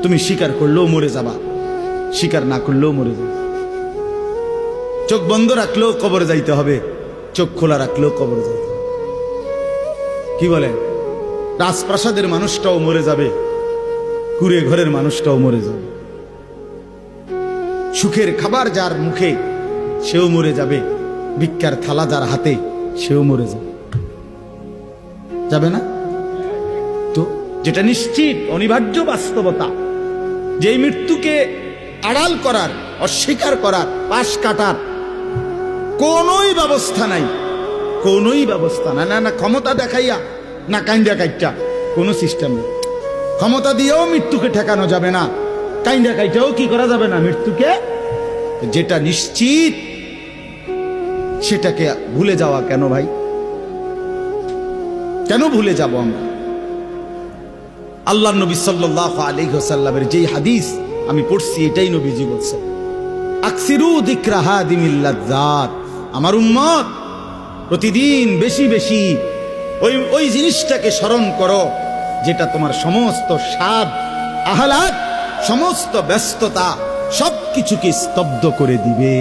তুমি স্বীকার করলেও মরে যাবা, স্বীকার না করলেও মরে যাবে। চোখ বন্ধ রাখলেও কবরে যাইতে হবে, চোখ খোলা রাখলেও কবরে যাইতে হবে। কি বলেন? রাজপ্রাসাদের মানুষটাও মরে যাবে, কুড়ে ঘরের মানুষটাও মরে যাবে। সুখের খাবার যার মুখে সেও মরে যাবে, ভিক্ষার থালা যার হাতে সেও মরে যাবে। যাবে না? তো যেটা নিশ্চিত অনিবার্য বাস্তবতা, যে মৃত্যুকে আড়াল করার, অস্বীকার করার, পাশ কাটার কোনোই ব্যবস্থা নাই, কোনোই ব্যবস্থা নাই। না না ক্ষমতা দেখাইয়া, না কাইন্দা কাইটা, কোনো সিস্টেম নেই। ক্ষমতা দিয়েও মৃত্যুকে ঠেকানো যাবে না, কাইন্দা কাইটাও কি করা যাবে না মৃত্যুকে। যেটা নিশ্চিত সেটাকে ভুলে যাওয়া কেন ভাই? কেন ভুলে যাব আমরা? আল্লাহ নবী সাল্লাল্লাহু আলাইহি ওয়াসাল্লামের যেই হাদিস আমি পড়ছি, এটাই নবীজি বলছেন, আকসিরু যিকরা হাদিমিল লাজ্জাত। আমার উম্মত প্রতিদিন বেশি বেশি ওই জিনিসটাকে স্মরণ করো যেটা তোমার সমস্ত স্বাদ, আহ্লাদ, সমস্ত ব্যস্ততা সবকিছুকে স্তব্ধ করে দিবে।